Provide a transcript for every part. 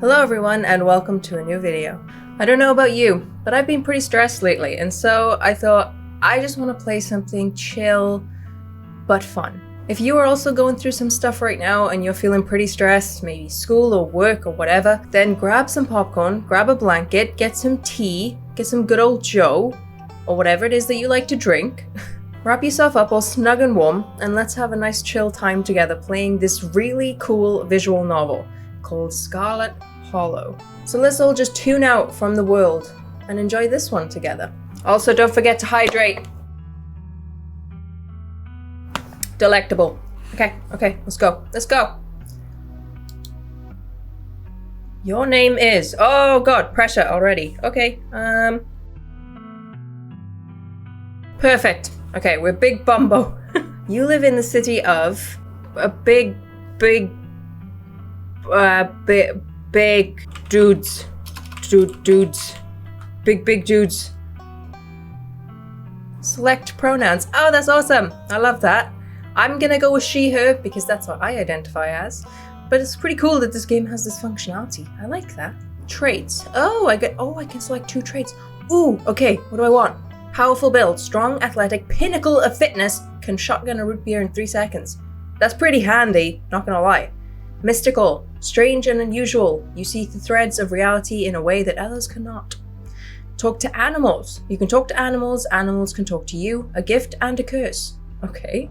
Hello everyone and welcome to a new video. I don't know about you, but I've been pretty stressed lately, and so I thought I just want to play something chill but fun. If you are also going through some stuff right now and you're feeling pretty stressed, maybe school or work or whatever, then grab some popcorn, grab a blanket, get some tea, get some good old Joe, or whatever it is that you like to drink. Wrap yourself up all snug and warm, and let's have a nice chill time together playing this really cool visual novel called Scarlet. So let's all just tune out from the world and enjoy this one together. Also, don't forget to hydrate. Delectable. Okay, let's go. Your name is, oh god, pressure already. Okay, perfect. Okay, we're Big Bumbo. You live in the city of a big dudes. Big dudes. Select pronouns. Oh, that's awesome. I love that. I'm gonna go with she, her, because that's what I identify as. But it's pretty cool that this game has this functionality. I like that. Traits. I can select 2 traits. Ooh, okay, what do I want? Powerful build, strong, athletic, pinnacle of fitness, can shotgun a root beer in 3 seconds. That's pretty handy, not gonna lie. Mystical, strange and unusual. You see the threads of reality in a way that others cannot. Talk to animals. You can talk to animals, animals can talk to you. A gift and a curse. Okay.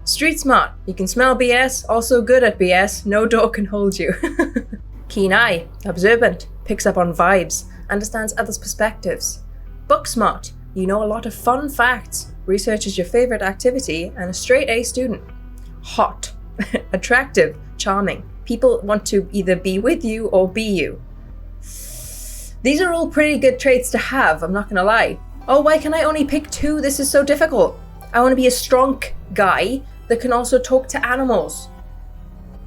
Street smart. You can smell BS, also good at BS. No door can hold you. Keen eye. Observant. Picks up on vibes. Understands others' perspectives. Book smart. You know a lot of fun facts. Research is your favorite activity and a straight A student. Hot. Attractive. Charming. People want to either be with you or be you. These are all pretty good traits to have, I'm not gonna lie. Oh, why can I only pick 2? This is so difficult. I want to be a strong guy that can also talk to animals.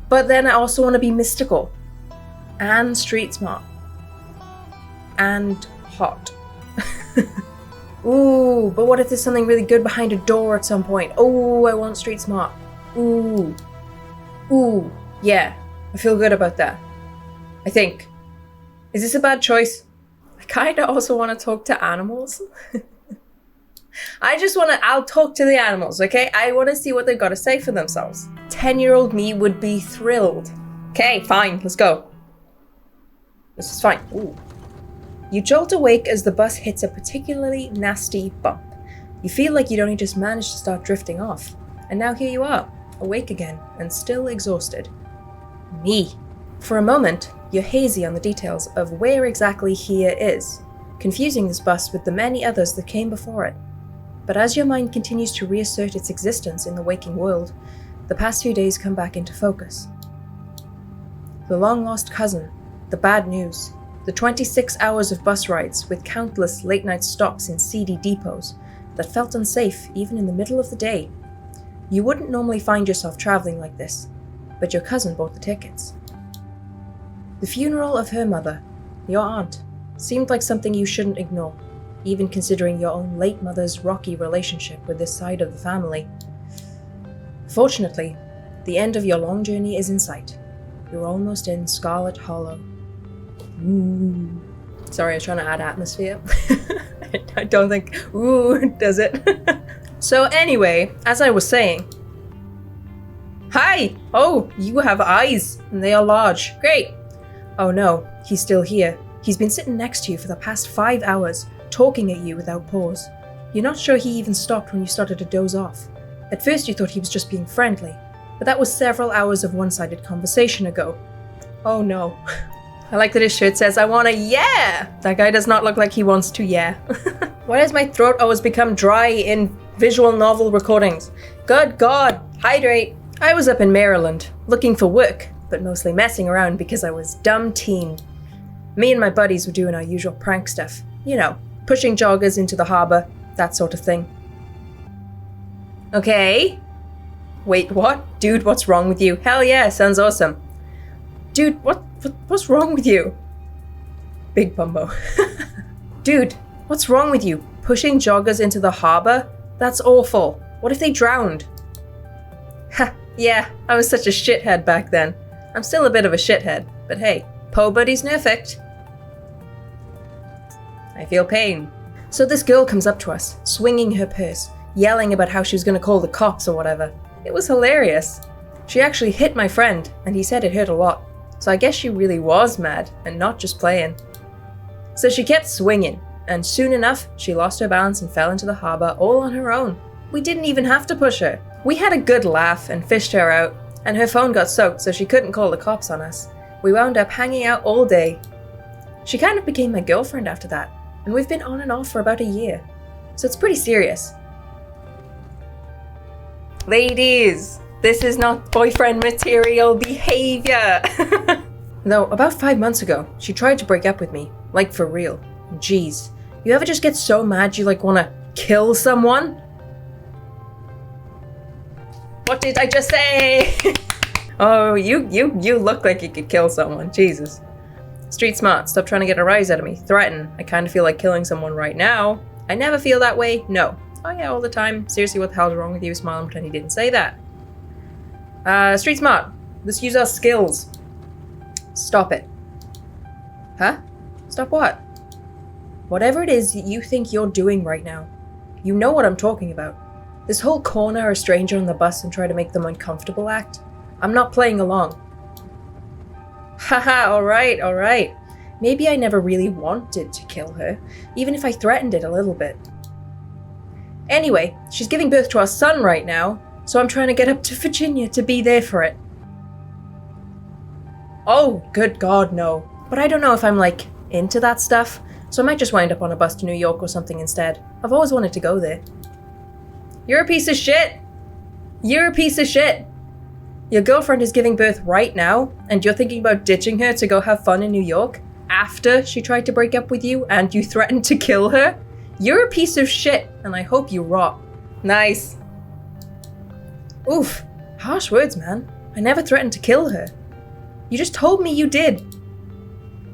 But then I also want to be mystical. And street smart. And hot. Ooh, but what if there's something really good behind a door at some point? Oh, I want street smart. Ooh, yeah, I feel good about that. I think. Is this a bad choice? I kinda also want to talk to animals. I'll talk to the animals, okay? I want to see what they've got to say for themselves. 10-year-old me would be thrilled. Okay, fine, let's go. This is fine. Ooh. You jolt awake as the bus hits a particularly nasty bump. You feel like you'd only just managed to start drifting off. And now here you are, awake again, and still exhausted. Me. For a moment, you're hazy on the details of where exactly here is, confusing this bus with the many others that came before it. But as your mind continues to reassert its existence in the waking world, the past few days come back into focus. The long-lost cousin, the bad news, the 26 hours of bus rides with countless late-night stops in seedy depots that felt unsafe even in the middle of the day. You wouldn't normally find yourself traveling like this, but your cousin bought the tickets. The funeral of her mother, your aunt, seemed like something you shouldn't ignore, even considering your own late mother's rocky relationship with this side of the family. Fortunately, the end of your long journey is in sight. You're almost in Scarlet Hollow. Ooh. Sorry, I was trying to add atmosphere. I don't think ooh does it. So anyway, as I was saying, hi! Oh, you have eyes, and they are large. Great! Oh no, he's still here. He's been sitting next to you for the past 5 hours, talking at you without pause. You're not sure he even stopped when you started to doze off. At first you thought he was just being friendly, but that was several hours of one-sided conversation ago. Oh no. I like that his shirt says, I wanna yeah! That guy does not look like he wants to yeah. Why does my throat always become dry in visual novel recordings? Good God, hydrate! I was up in Maryland, looking for work, but mostly messing around because I was dumb teen. Me and my buddies were doing our usual prank stuff. You know, pushing joggers into the harbor, that sort of thing. Okay. Wait, what? Dude, what's wrong with you? Hell yeah, sounds awesome. Dude, what's wrong with you? Big Bumbo. Dude, what's wrong with you? Pushing joggers into the harbor? That's awful. What if they drowned? Ha, yeah, I was such a shithead back then. I'm still a bit of a shithead, but hey, Po buddy's perfect. I feel pain. So this girl comes up to us, swinging her purse, yelling about how she was going to call the cops or whatever. It was hilarious. She actually hit my friend, and he said it hurt a lot. So I guess she really was mad, and not just playing. So she kept swinging, and soon enough, she lost her balance and fell into the harbour all on her own. We didn't even have to push her. We had a good laugh and fished her out, and her phone got soaked so she couldn't call the cops on us. We wound up hanging out all day. She kind of became my girlfriend after that, and we've been on and off for about a year. So it's pretty serious. Ladies, this is not boyfriend material behavior. Though, about 5 months ago, she tried to break up with me. Like, for real. Jeez. You ever just get so mad you, wanna kill someone? What did I just say? Oh, you look like you could kill someone. Jesus. Street smart. Stop trying to get a rise out of me. Threaten. I kind of feel like killing someone right now. I never feel that way. No. Oh yeah, all the time. Seriously, what the hell's wrong with you? Smile and pretend he didn't say that. Street smart. Let's use our skills. Stop it. Huh? Stop what? Whatever it is that you think you're doing right now. You know what I'm talking about. This whole corner a stranger on the bus and try to make them uncomfortable act. I'm not playing along. Haha, alright. Maybe I never really wanted to kill her, even if I threatened it a little bit. Anyway, she's giving birth to our son right now, so I'm trying to get up to Virginia to be there for it. Oh, good God, no. But I don't know if I'm, into that stuff, so I might just wind up on a bus to New York or something instead. I've always wanted to go there. You're a piece of shit! You're a piece of shit! Your girlfriend is giving birth right now, and you're thinking about ditching her to go have fun in New York after she tried to break up with you and you threatened to kill her? You're a piece of shit, and I hope you rot. Nice. Oof, harsh words, man. I never threatened to kill her. You just told me you did.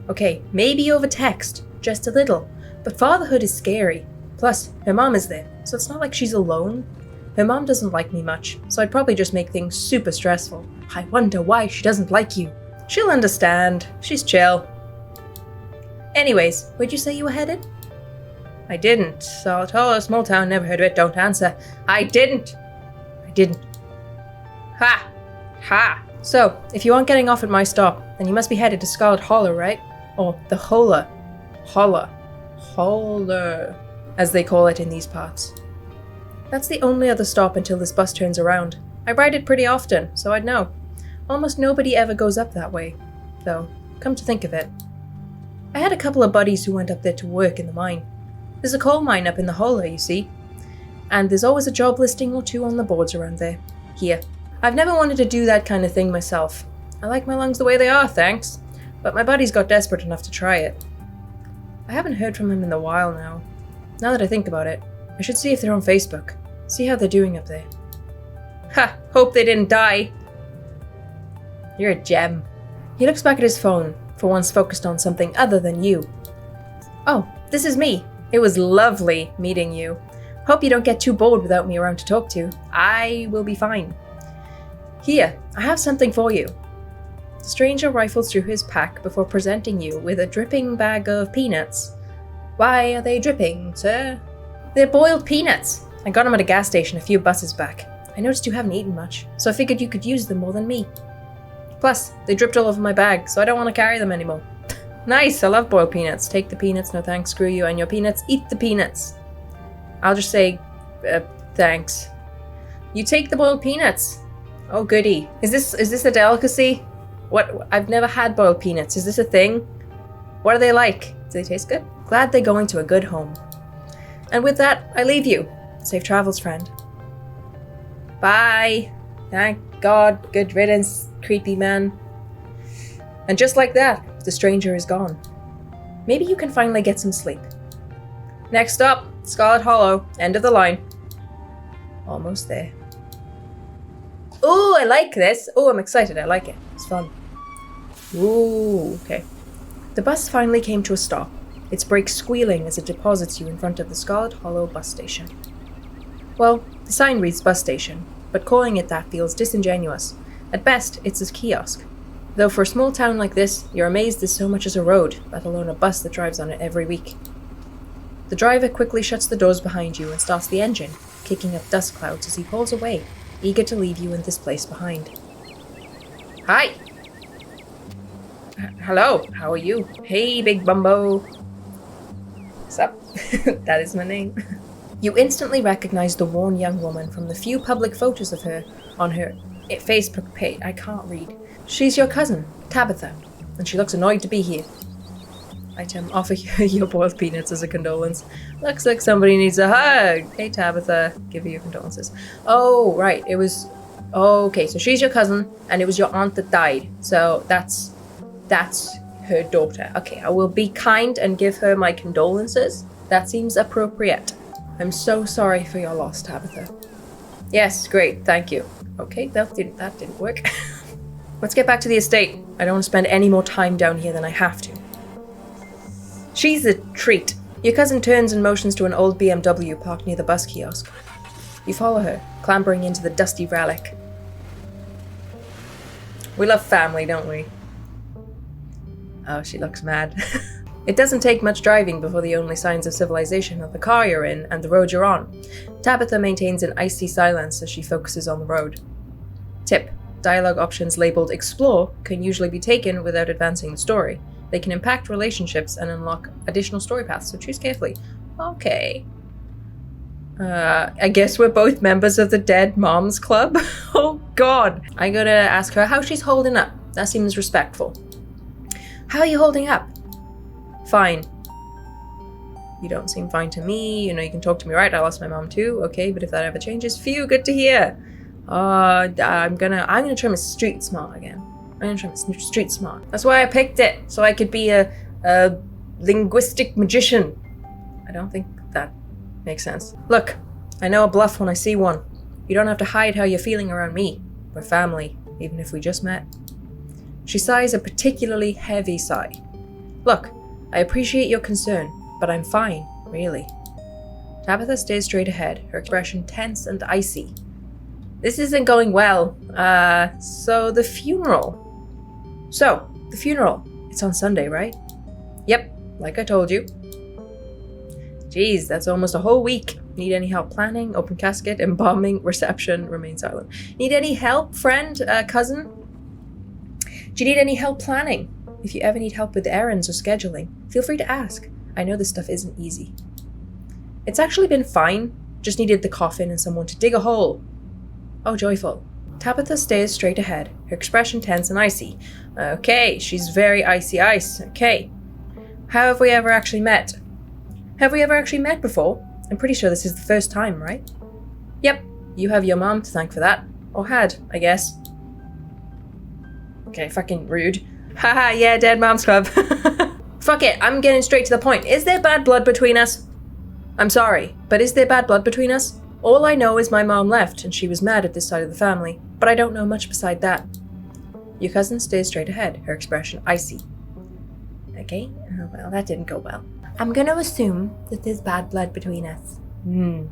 Okay, maybe over text, just a little, but fatherhood is scary. Plus, her mom is there, so it's not like she's alone. Her mom doesn't like me much, so I'd probably just make things super stressful. I wonder why she doesn't like you. She'll understand. She's chill. Anyways, where'd you say you were headed? I didn't. So small town, never heard of it, don't answer. I didn't. Ha! Ha! So, if you aren't getting off at my stop, then you must be headed to Scarlet Hollow, right? Or the Holler, as they call it in these parts. That's the only other stop until this bus turns around. I ride it pretty often, so I'd know. Almost nobody ever goes up that way, though, come to think of it. I had a couple of buddies who went up there to work in the mine. There's a coal mine up in the Holler, you see. And there's always a job listing or two on the boards around there. Here. I've never wanted to do that kind of thing myself. I like my lungs the way they are, thanks. But my buddies got desperate enough to try it. I haven't heard from them in a while now. Now that I think about it, I should see if they're on Facebook. See how they're doing up there. Ha! Hope they didn't die. You're a gem. He looks back at his phone, for once focused on something other than you. Oh, this is me. It was lovely meeting you. Hope you don't get too bored without me around to talk to. I will be fine. Here, I have something for you. The stranger rifles through his pack before presenting you with a dripping bag of peanuts. Why are they dripping, sir? They're boiled peanuts. I got them at a gas station a few buses back. I noticed you haven't eaten much, so I figured you could use them more than me. Plus, they dripped all over my bag, so I don't want to carry them anymore. Nice, I love boiled peanuts. Take the peanuts, no thanks, screw you and your peanuts, eat the peanuts. I'll just say, thanks. You take the boiled peanuts. Oh goody. Is this a delicacy? What? I've never had boiled peanuts. Is this a thing? What are they like? Do they taste good? Glad they're going to a good home. And with that, I leave you. Safe travels, friend. Bye. Thank God. Good riddance, creepy man. And just like that, the stranger is gone. Maybe you can finally get some sleep. Next stop, Scarlet Hollow. End of the line. Almost there. Ooh, I like this. Oh, I'm excited. I like it. It's fun. Ooh, okay. The bus finally came to a stop, its brakes squealing as it deposits you in front of the Scarlet Hollow bus station. Well, the sign reads bus station, but calling it that feels disingenuous. At best, it's a kiosk. Though for a small town like this, you're amazed there's so much as a road, let alone a bus that drives on it every week. The driver quickly shuts the doors behind you and starts the engine, kicking up dust clouds as he pulls away, eager to leave you in this place behind. Hi! Hello, how are you? Hey, Big Bumbo! What's up? That is my name. You instantly recognize the worn young woman from the few public photos of her on her Facebook page. I can't read. She's your cousin, Tabitha, and she looks annoyed to be here. Item, offer you your boiled peanuts as a condolence. Looks like somebody needs a hug. Hey, Tabitha, give you your condolences. Oh, right, it was... Okay, so she's your cousin, and it was your aunt that died. So that's her daughter. Okay, I will be kind and give her my condolences. That seems appropriate. I'm so sorry for your loss, Tabitha. Yes, great, thank you. Okay, that didn't work. Let's get back to the estate. I don't want to spend any more time down here than I have to. She's a treat. Your cousin turns and motions to an old BMW parked near the bus kiosk. You follow her, clambering into the dusty relic. We love family, don't we? Oh, she looks mad. It doesn't take much driving before the only signs of civilization are the car you're in and the road you're on. Tabitha maintains an icy silence as she focuses on the road. Tip. Dialogue options labeled Explore can usually be taken without advancing the story. They can impact relationships and unlock additional story paths, so choose carefully. Okay. I guess we're both members of the Dead Moms Club? Oh god. I gotta ask her how she's holding up. That seems respectful. How are you holding up? Fine. You don't seem fine to me. You know, you can talk to me, right? I lost my mom too. Okay, but if that ever changes, phew, good to hear. I'm gonna try my street smart again. I'm gonna try my street smart. That's why I picked it, so I could be a linguistic magician. I don't think that makes sense. Look, I know a bluff when I see one. You don't have to hide how you're feeling around me. We're family, even if we just met. She sighs a particularly heavy sigh. Look, I appreciate your concern, but I'm fine, really. Tabitha stares straight ahead, her expression tense and icy. This isn't going well. So the funeral. It's on Sunday, right? Yep, like I told you. Geez, that's almost a whole week. Need any help planning? Open casket, embalming, reception, remain silent. Need any help, friend, cousin? Do you need any help planning? If you ever need help with errands or scheduling, feel free to ask. I know this stuff isn't easy. It's actually been fine. Just needed the coffin and someone to dig a hole. Oh, joyful. Tabitha stares straight ahead, her expression tense and icy. Okay, she's very icy ice. Okay. How have we ever actually met? Have we ever actually met before? I'm pretty sure this is the first time, right? Yep, you have your mom to thank for that. Or had, I guess. Okay, fucking rude. Haha, yeah, Dead Moms Club. Fuck it, I'm getting straight to the point. Is there bad blood between us? I'm sorry, but is there bad blood between us? All I know is my mom left, and she was mad at this side of the family, but I don't know much beside that. Your cousin stares straight ahead, her expression icy. Okay, well, that didn't go well. I'm gonna assume that there's bad blood between us. I'm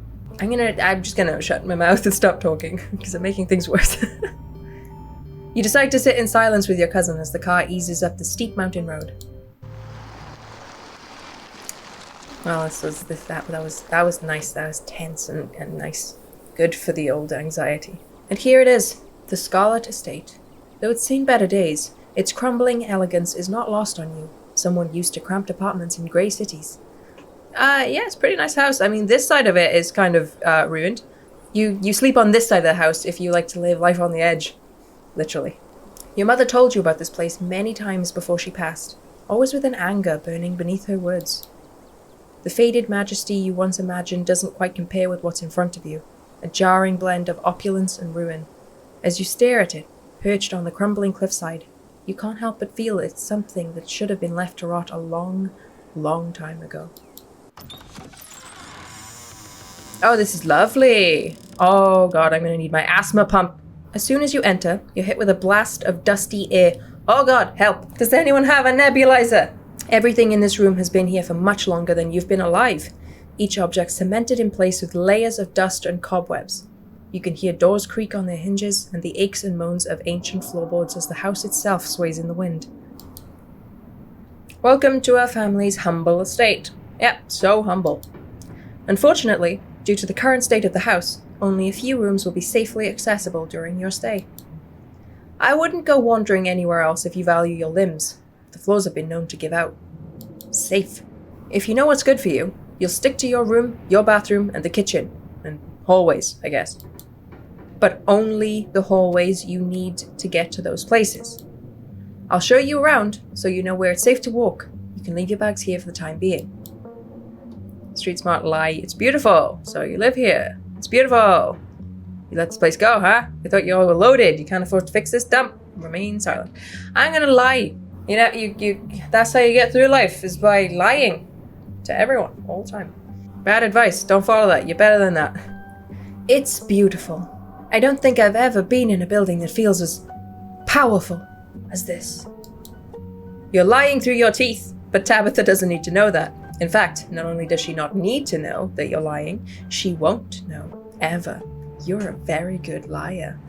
just gonna shut my mouth and stop talking, because I'm making things worse. You decide to sit in silence with your cousin as the car eases up the steep mountain road. Well, that was nice. That was tense and nice. Good for the old anxiety. And here it is, the Scarlet estate. Though it's seen better days, its crumbling elegance is not lost on you, someone used to cramped apartments in grey cities. Yeah, it's a pretty nice house. I mean, this side of it is kind of ruined. You sleep on this side of the house if you like to live life on the edge. Literally. Your mother told you about this place many times before she passed, always with an anger burning beneath her words. The faded majesty you once imagined doesn't quite compare with what's in front of you, a jarring blend of opulence and ruin. As you stare at it, perched on the crumbling cliffside, you can't help but feel it's something that should have been left to rot a long, long time ago. Oh, this is lovely. Oh god, I'm gonna need my asthma pump. As soon as you enter, you're hit with a blast of dusty air. Oh god, help! Does anyone have a nebulizer? Everything in this room has been here for much longer than you've been alive, each object cemented in place with layers of dust and cobwebs. You can hear doors creak on their hinges and the aches and moans of ancient floorboards as the house itself sways in the wind. Welcome to our family's humble estate. Yep, so humble. Unfortunately, due to the current state of the house, only a few rooms will be safely accessible during your stay. I wouldn't go wandering anywhere else if you value your limbs. The floors have been known to give out. Safe. If you know what's good for you, you'll stick to your room, your bathroom, and the kitchen. And hallways, I guess. But only the hallways you need to get to those places. I'll show you around so you know where it's safe to walk. You can leave your bags here for the time being. Street smart lie. It's beautiful. So you live here. It's beautiful. You let this place go, huh? I thought you all were loaded. You can't afford to fix this dump. Remain silent. I'm gonna lie. You know, you that's how you get through life, is by lying to everyone all the time. Bad advice. Don't follow that. You're better than that. It's beautiful. I don't think I've ever been in a building that feels as powerful as this. You're lying through your teeth, but Tabitha doesn't need to know that. In fact, not only does she not need to know that you're lying, she won't know, ever. You're a very good liar.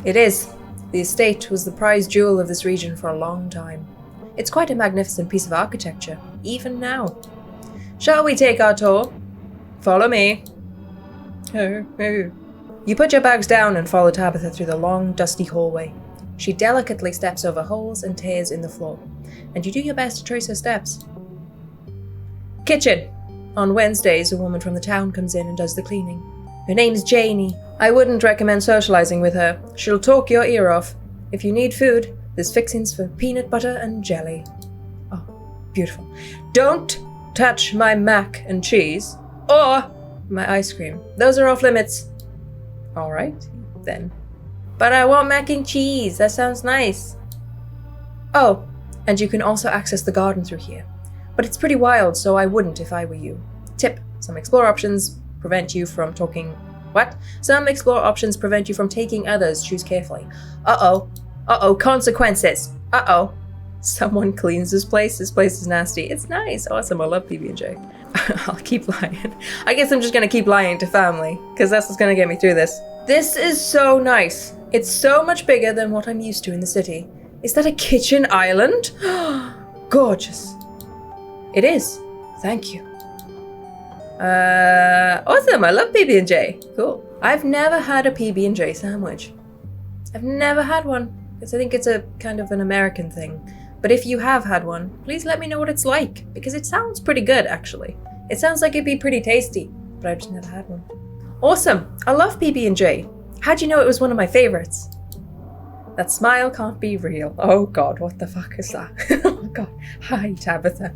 It is. The estate was the prized jewel of this region for a long time. It's quite a magnificent piece of architecture, even now. Shall we take our tour? Follow me. You put your bags down and follow Tabitha through the long, dusty hallway. She delicately steps over holes and tears in the floor, and you do your best to trace her steps. Kitchen. On Wednesdays, a woman from the town comes in and does the cleaning. Her name's Janie. I wouldn't recommend socializing with her. She'll talk your ear off. If you need food, there's fixings for peanut butter and jelly. Oh, beautiful. Don't touch my mac and cheese, or my ice cream. Those are off limits. All right, then. But I want mac and cheese. That sounds nice. Oh, and you can also access the garden through here. But it's pretty wild, so I wouldn't if I were you. Tip, some explore options prevent you from talking... What? Some explore options prevent you from taking others. Choose carefully. Uh-oh. Uh-oh, consequences. Uh-oh. Someone cleans this place. This place is nasty. It's nice. Awesome. I love PB&J. I'll keep lying. I guess I'm just gonna keep lying to family, because that's what's gonna get me through this. This is so nice. It's so much bigger than what I'm used to in the city. Is that a kitchen island? Gorgeous. It is. Thank you. Awesome. I love PB&J. Cool. I've never had a PB&J sandwich. I've never had one, because I think it's a kind of an American thing. But if you have had one, please let me know what it's like, because it sounds pretty good, actually. It sounds like it'd be pretty tasty, but I've just never had one. Awesome. I love PB&J. How'd you know it was one of my favorites? That smile can't be real. Oh god, what the fuck is that? Oh god. Hi, Tabitha.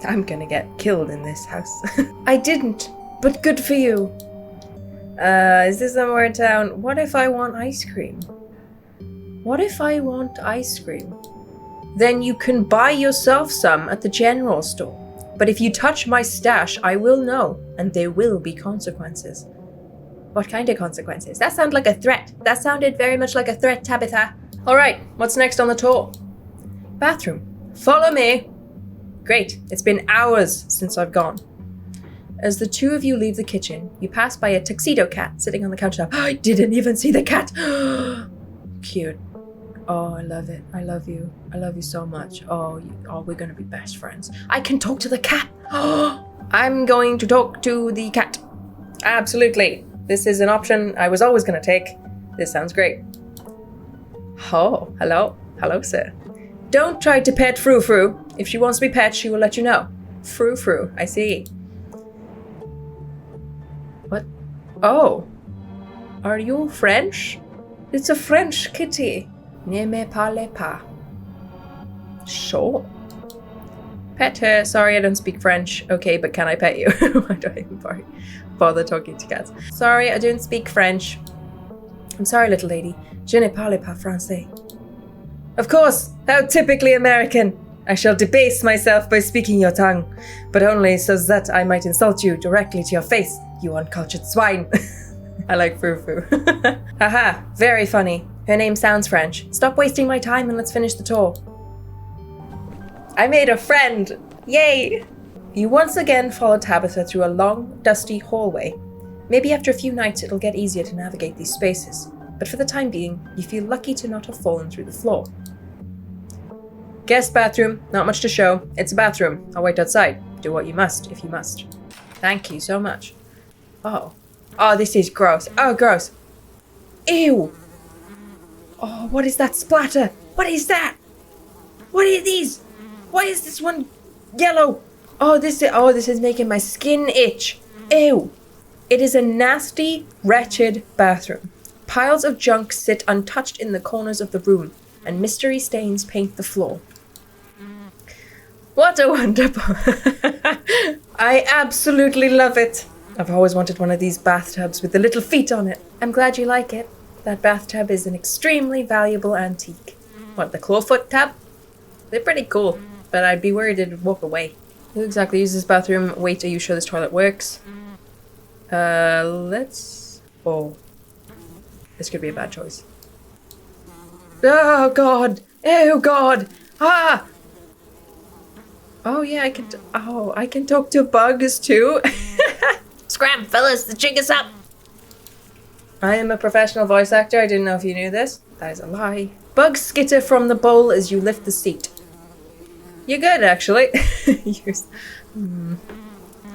I'm gonna get killed in this house. I didn't, but good for you. Is this somewhere in town? What if I want ice cream? What if I want ice cream? Then you can buy yourself some at the general store. But if you touch my stash, I will know, and there will be consequences. What kind of consequences? That sounded like a threat. That sounded very much like a threat, Tabitha. Alright, what's next on the tour? Bathroom. Follow me. Great, it's been hours since I've gone. As the two of you leave the kitchen, you pass by a tuxedo cat sitting on the countertop. I didn't even see the cat. Cute. Oh, I love it. I love you. I love you so much. Oh, we're gonna be best friends. I can talk to the cat. I'm going to talk to the cat. Absolutely. This is an option I was always gonna take. This sounds great. Oh, hello. Hello, sir. Don't try to pet Frou Frou. If she wants to be pet, she will let you know. Frou Frou, I see. What? Oh. Are you French? It's a French kitty. Ne me parle pas. Sure. Pet her. Sorry, I don't speak French. Okay, but can I pet you? Why do I even bother talking to cats? Sorry, I don't speak French. I'm sorry, little lady. Je ne parle pas français. Of course, how typically American. I shall debase myself by speaking your tongue, but only so that I might insult you directly to your face, you uncultured swine. I like Frou Frou. Haha, very funny. Her name sounds French. Stop wasting my time and let's finish the tour. I made a friend. Yay! You once again follow Tabitha through a long, dusty hallway. Maybe after a few nights it'll get easier to navigate these spaces, but for the time being, you feel lucky to not have fallen through the floor. Guest bathroom, not much to show. It's a bathroom. I'll wait outside. Do what you must, if you must. Thank you so much. Oh. Oh, this is gross. Oh, gross. Ew. Oh, what is that splatter? What is that? What are these? Why is this one yellow? Oh, this is making my skin itch. Ew. It is a nasty, wretched bathroom. Piles of junk sit untouched in the corners of the room, and mystery stains paint the floor. What a wonderful... I absolutely love it. I've always wanted one of these bathtubs with the little feet on it. I'm glad you like it. That bathtub is an extremely valuable antique. What, the clawfoot tub? They're pretty cool, but I'd be worried it'd walk away. Who exactly uses this bathroom? Wait, are you sure this toilet works? Let's... Oh. This could be a bad choice. Oh, God! Oh, God! Ah! Oh, yeah, I can talk to bugs, too. Scram, fellas, the jig is up! I am a professional voice actor. I didn't know if you knew this. That is a lie. Bugs skitter from the bowl as you lift the seat. You're good, actually.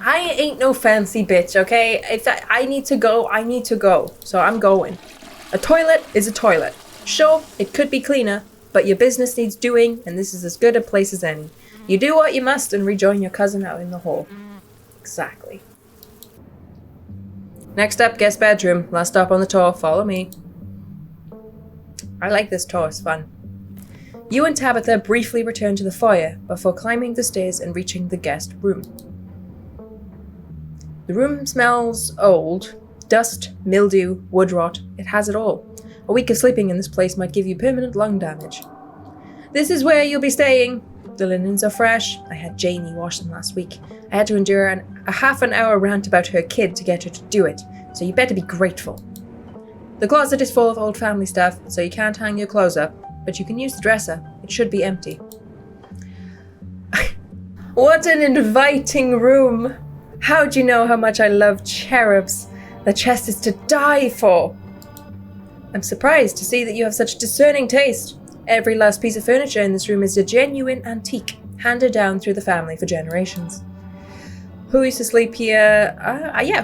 I ain't no fancy bitch, okay? If I need to go, I need to go. So I'm going. A toilet is a toilet. Sure, it could be cleaner, but your business needs doing, and this is as good a place as any. You do what you must and rejoin your cousin out in the hall. Exactly. Next up, guest bedroom. Last stop on the tour. Follow me. I like this tour. It's fun. You and Tabitha briefly return to the foyer before climbing the stairs and reaching the guest room. The room smells old. Dust, mildew, wood rot. It has it all. A week of sleeping in this place might give you permanent lung damage. This is where you'll be staying. The linens are fresh. I had Janie wash them last week. I had to endure a half an hour rant about her kid to get her to do it, so you better be grateful. The closet is full of old family stuff, so you can't hang your clothes up, but you can use the dresser. It should be empty. What an inviting room! How'd you know how much I love cherubs? The chest is to die for. I'm surprised to see that you have such discerning taste. Every last piece of furniture in this room is a genuine antique, handed down through the family for generations. Who used to sleep here?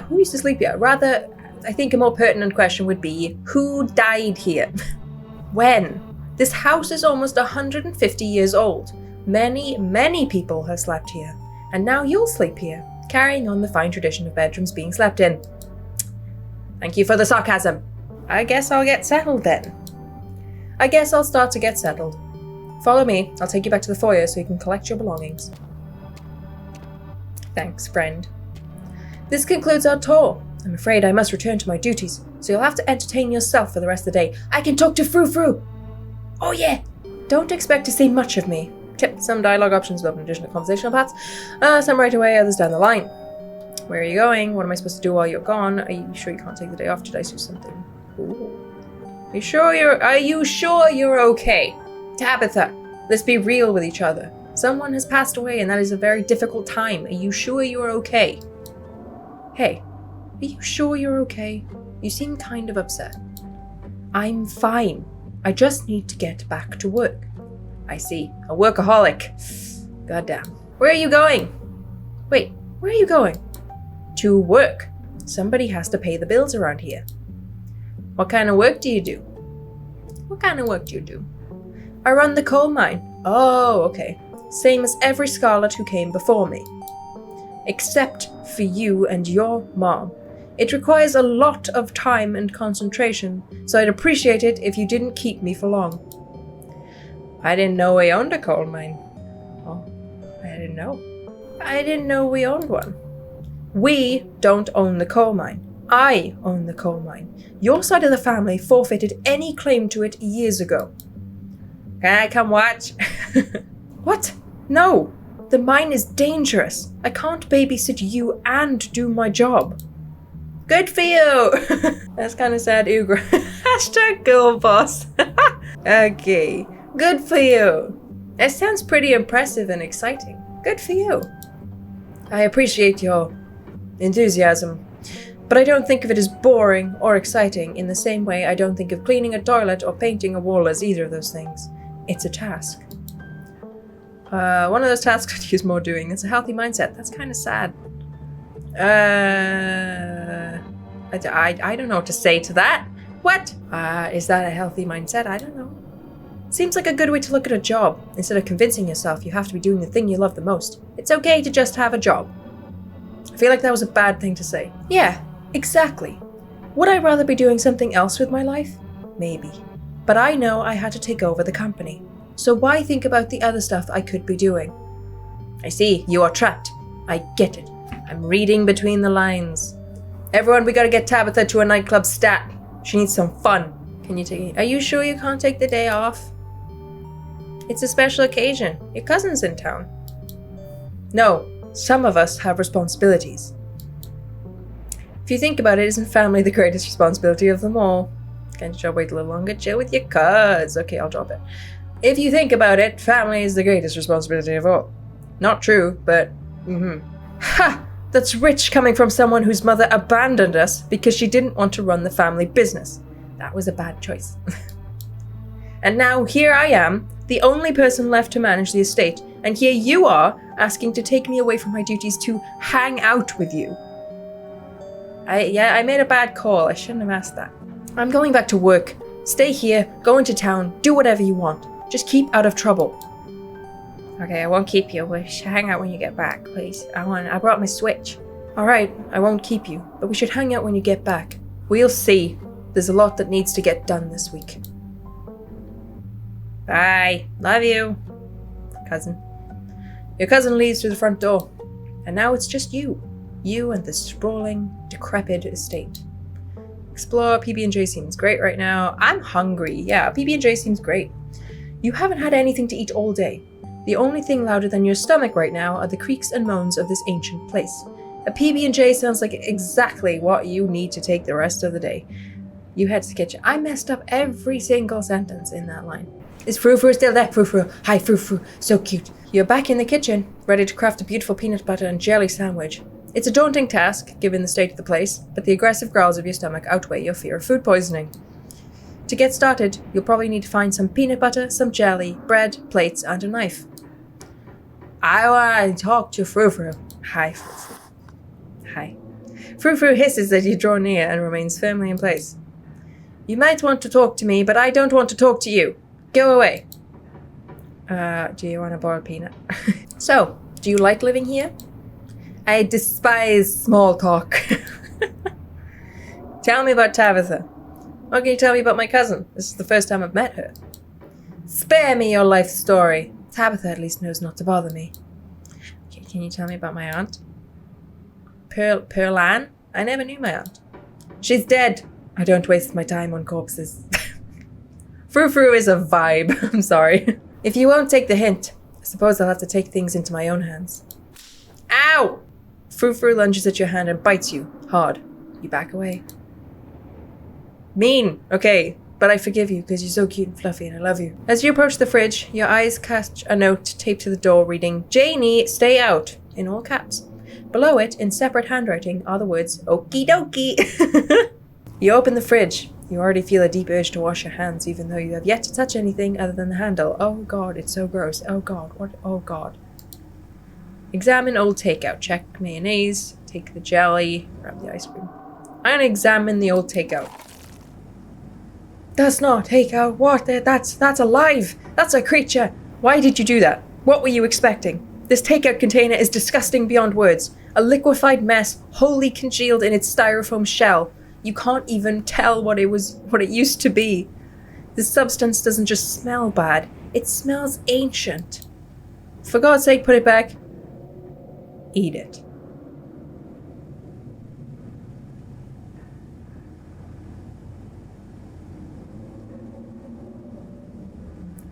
Who used to sleep here? Rather, I think a more pertinent question would be, who died here? When? This house is almost 150 years old. Many, many people have slept here. And now you'll sleep here, carrying on the fine tradition of bedrooms being slept in. Thank you for the sarcasm. I guess I'll get settled then. I guess I'll start to get settled. Follow me. I'll take you back to the foyer so you can collect your belongings. Thanks, friend. This concludes our tour. I'm afraid I must return to my duties, so you'll have to entertain yourself for the rest of the day. I can talk to Frou-Frou! Oh yeah! Don't expect to see much of me. Tip, some dialogue options will have an additional conversational paths. Some right away, others down the line. Where are you going? What am I supposed to do while you're gone? Are you sure you can't take the day off? Did I do something? Ooh. Are you sure you're okay? Tabitha, let's be real with each other. Someone has passed away and that is a very difficult time. Are you sure you're okay? Hey, are you sure you're okay? You seem kind of upset. I'm fine. I just need to get back to work. I see. A workaholic. Goddamn. Where are you going? Wait, where are you going? To work. Somebody has to pay the bills around here. What kind of work do you do? What kind of work do you do? I run the coal mine. Oh, okay. Same as every Scarlet who came before me. Except for you and your mom. It requires a lot of time and concentration, so I'd appreciate it if you didn't keep me for long. I didn't know we owned a coal mine. Oh, I didn't know. I didn't know we owned one. We don't own the coal mine. I own the coal mine. Your side of the family forfeited any claim to it years ago. Can I come watch? What? No. The mine is dangerous. I can't babysit you and do my job. Good for you. That's kind of sad. Ooh, hashtag girl boss. Okay. Good for you. That sounds pretty impressive and exciting. Good for you. I appreciate your enthusiasm, but I don't think of it as boring or exciting in the same way I don't think of cleaning a toilet or painting a wall as either of those things. It's a task. One of those tasks could use more doing. It's a healthy mindset. That's kind of sad. I don't know what to say to that. What? Is that a healthy mindset? I don't know. Seems like a good way to look at a job. Instead of convincing yourself you have to be doing the thing you love the most. It's okay to just have a job. I feel like that was a bad thing to say. Yeah, exactly. Would I rather be doing something else with my life? Maybe. But I know I had to take over the company. So why think about the other stuff I could be doing? I see, you are trapped. I get it. I'm reading between the lines. Everyone, we gotta get Tabitha to a nightclub stat. She needs some fun. Can you take it? Are you sure you can't take the day off? It's a special occasion. Your cousin's in town. No, some of us have responsibilities. If you think about it, isn't family the greatest responsibility of them all? Can't you wait a little longer? Chill with your cuz. Okay, I'll drop it. If you think about it, family is the greatest responsibility of all. Not true, but Ha! That's rich coming from someone whose mother abandoned us because she didn't want to run the family business. That was a bad choice. And now here I am, the only person left to manage the estate, and here you are asking to take me away from my duties to hang out with you. I made a bad call. I shouldn't have asked that. I'm going back to work. Stay here, go into town, do whatever you want. Just keep out of trouble. Okay, I won't keep you. We should hang out when you get back, please. I brought my Switch. Alright, I won't keep you, but we should hang out when you get back. We'll see. There's a lot that needs to get done this week. Bye. Love you. Cousin. Your cousin leaves through the front door. And now it's just you. You and this sprawling, decrepit estate. Explore. PB&J seems great right now. I'm hungry. Yeah, PB&J seems great. You haven't had anything to eat all day. The only thing louder than your stomach right now are the creaks and moans of this ancient place. A PB&J sounds like exactly what you need to take the rest of the day. You head to the kitchen. I messed up every single sentence in that line. Is Frou-Frou still there? Frou-Frou. Hi, Frou-Frou. So cute. You're back in the kitchen, ready to craft a beautiful peanut butter and jelly sandwich. It's a daunting task, given the state of the place, but the aggressive growls of your stomach outweigh your fear of food poisoning. To get started, you'll probably need to find some peanut butter, some jelly, bread, plates, and a knife. I want to talk to Frou-Frou. Hi, Frou-Frou. Hi. Frou-Frou hisses as you draw near and remains firmly in place. You might want to talk to me, but I don't want to talk to you. Go away. Do you want to borrow a peanut? So, do you like living here? I despise small talk. Tell me about Tabitha. What can you tell me about my cousin? This is the first time I've met her. Spare me your life story. Tabitha at least knows not to bother me. Okay, can you tell me about my aunt? Pearl Ann? I never knew my aunt. She's dead. I don't waste my time on corpses. Frou-Frou is a vibe. I'm sorry. If you won't take the hint, I suppose I'll have to take things into my own hands. Ow! Frou-Frou lunges at your hand and bites you, hard. You back away. Mean, okay, but I forgive you because you're so cute and fluffy and I love you. As you approach the fridge, your eyes catch a note taped to the door reading, Janie, stay out, in all caps. Below it, in separate handwriting, are the words, okie dokie. You open the fridge. You already feel a deep urge to wash your hands, even though you have yet to touch anything other than the handle. Oh god, it's so gross. Oh god, what? Oh god. Examine old takeout. Check mayonnaise. Take the jelly. Grab the ice cream. I'm gonna examine the old takeout. That's not takeout. What? That's alive. That's a creature. Why did you do that? What were you expecting? This takeout container is disgusting beyond words. A liquefied mess, wholly congealed in its styrofoam shell. You can't even tell what it used to be. This substance doesn't just smell bad, it smells ancient. For God's sake, put it back. Eat it.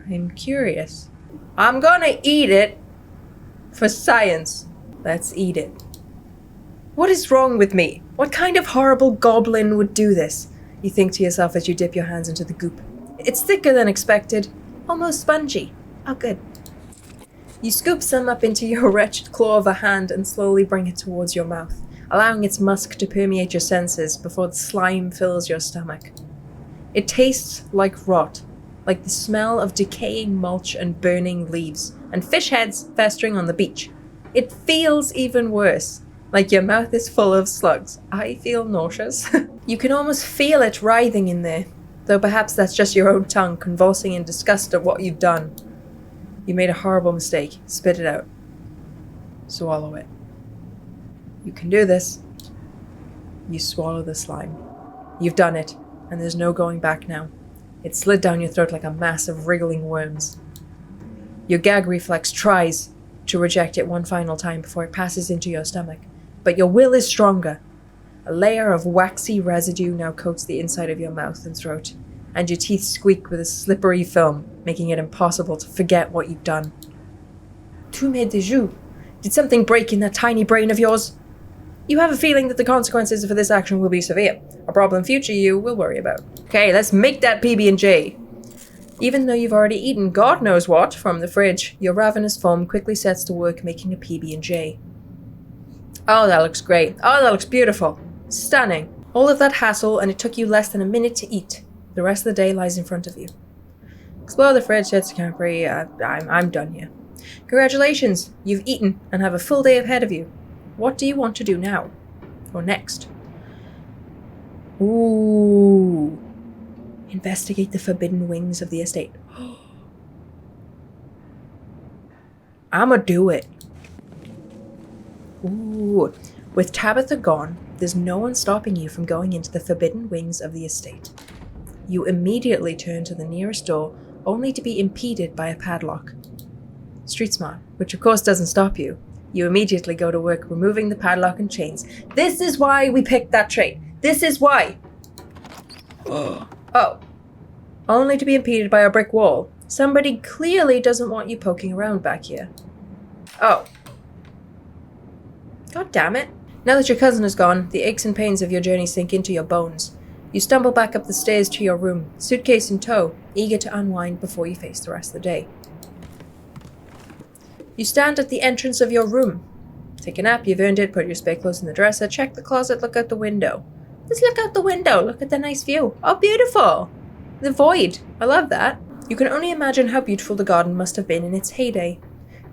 I'm curious. I'm gonna eat it for science. Let's eat it. What is wrong with me? What kind of horrible goblin would do this? You think to yourself as you dip your hands into the goop. It's thicker than expected, almost spongy. Oh, good. You scoop some up into your wretched claw of a hand and slowly bring it towards your mouth, allowing its musk to permeate your senses before the slime fills your stomach. It tastes like rot, like the smell of decaying mulch and burning leaves, and fish heads festering on the beach. It feels even worse, like your mouth is full of slugs. I feel nauseous. You can almost feel it writhing in there, though perhaps that's just your own tongue convulsing in disgust of what you've done. You made a horrible mistake. Spit it out. Swallow it. You can do this. You swallow the slime. You've done it, and there's no going back now. It slid down your throat like a mass of wriggling worms. Your gag reflex tries to reject it one final time before it passes into your stomach, but your will is stronger. A layer of waxy residue now coats the inside of your mouth and throat, and your teeth squeak with a slippery film, making it impossible to forget what you've done. Tu me déjoues. Did something break in that tiny brain of yours? You have a feeling that the consequences for this action will be severe, a problem future you will worry about. Okay, let's make that PB&J. Even though you've already eaten God knows what from the fridge, your ravenous form quickly sets to work making a PB&J. Oh, that looks great. Oh, that looks beautiful. Stunning. All of that hassle, and it took you less than a minute to eat. The rest of the day lies in front of you. Explore the fridge, head to Capri. I'm done here. Congratulations, you've eaten and have a full day ahead of you. What do you want to do now? Or next? Ooh. Investigate the forbidden wings of the estate. I'ma do it. Ooh. With Tabitha gone, there's no one stopping you from going into the forbidden wings of the estate. You immediately turn to the nearest door, only to be impeded by a padlock. Street smart, which of course doesn't stop you. You immediately go to work removing the padlock and chains. This is why we picked that trait. This is why. Oh. Only to be impeded by a brick wall. Somebody clearly doesn't want you poking around back here. Oh. God damn it. Now that your cousin is gone, the aches and pains of your journey sink into your bones. You stumble back up the stairs to your room, suitcase in tow, eager to unwind before you face the rest of the day. You stand at the entrance of your room. Take a nap, you've earned it, put your spare clothes in the dresser, check the closet, look out the window. Just look out the window, look at the nice view. Oh, beautiful! The void. I love that. You can only imagine how beautiful the garden must have been in its heyday.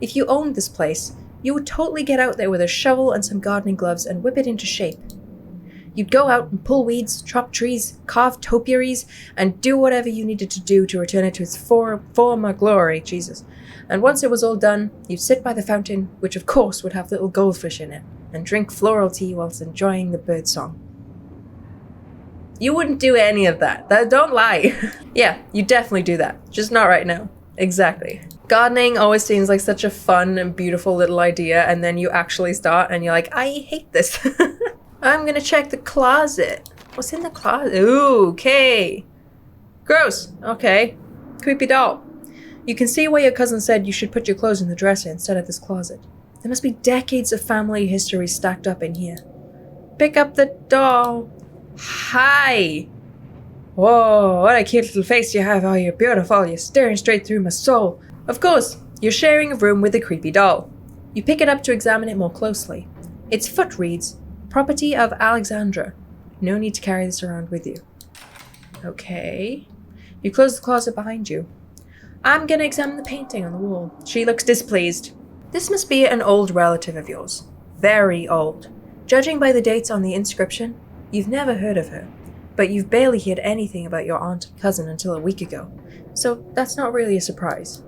If you owned this place, you would totally get out there with a shovel and some gardening gloves and whip it into shape. You'd go out and pull weeds, chop trees, carve topiaries, and do whatever you needed to do to return it to its former glory, Jesus. And once it was all done, you'd sit by the fountain, which of course would have little goldfish in it, and drink floral tea whilst enjoying the birdsong. You wouldn't do any of that. Don't lie. Yeah, you definitely do that. Just not right now. Exactly. Gardening always seems like such a fun and beautiful little idea, and then you actually start and you're like, I hate this. I'm gonna check the closet. What's in the closet? Ooh, okay. Gross. Okay. Creepy doll. You can see why your cousin said you should put your clothes in the dresser instead of this closet. There must be decades of family history stacked up in here. Pick up the doll. Hi. Whoa, what a cute little face you have. Oh, you're beautiful. You're staring straight through my soul. Of course, you're sharing a room with a creepy doll. You pick it up to examine it more closely. Its foot reads, property of Alexandra. No need to carry this around with you. Okay. You close the closet behind you. I'm gonna examine the painting on the wall. She looks displeased. This must be an old relative of yours. Very old. Judging by the dates on the inscription, you've never heard of her, but you've barely heard anything about your aunt and cousin until a week ago, so that's not really a surprise.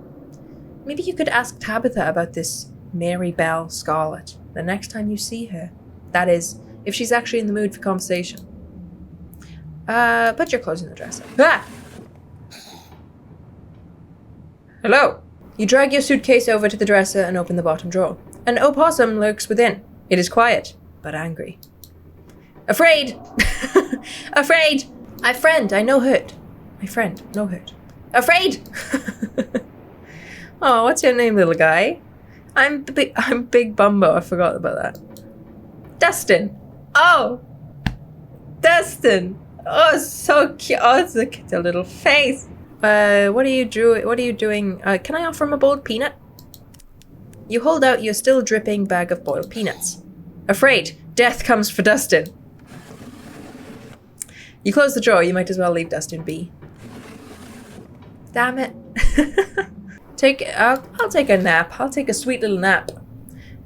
Maybe you could ask Tabitha about this Mary Belle Scarlet the next time you see her. That is, if she's actually in the mood for conversation. Put your clothes in the dresser. Ah! Hello. You drag your suitcase over to the dresser and open the bottom drawer. An opossum lurks within. It is quiet, but angry. Afraid! Afraid! My friend, I no hurt. My friend, no hurt. Afraid! Oh, what's your name, little guy? I'm Big Bumbo. I forgot about that. Dustin. Oh! Dustin! Oh, so cute. Oh, it's a cute little face. What are you doing? Can I offer him a boiled peanut? You hold out your still dripping bag of boiled peanuts. Afraid, death comes for Dustin. You close the drawer, you might as well leave Dustin be. Damn it. I'll take a nap. I'll take a sweet little nap.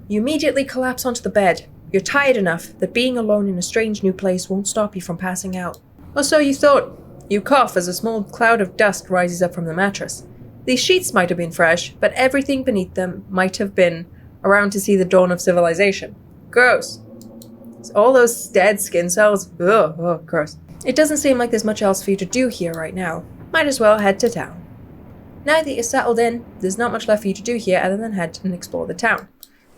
You immediately collapse onto the bed. You're tired enough that being alone in a strange new place won't stop you from passing out. Or so you thought. You cough as a small cloud of dust rises up from the mattress. These sheets might have been fresh, but everything beneath them might have been around to see the dawn of civilization. Gross. All those dead skin cells. Ugh, gross. It doesn't seem like there's much else for you to do here right now. Might as well head to town. Now that you're settled in, there's not much left for you to do here other than head and explore the town.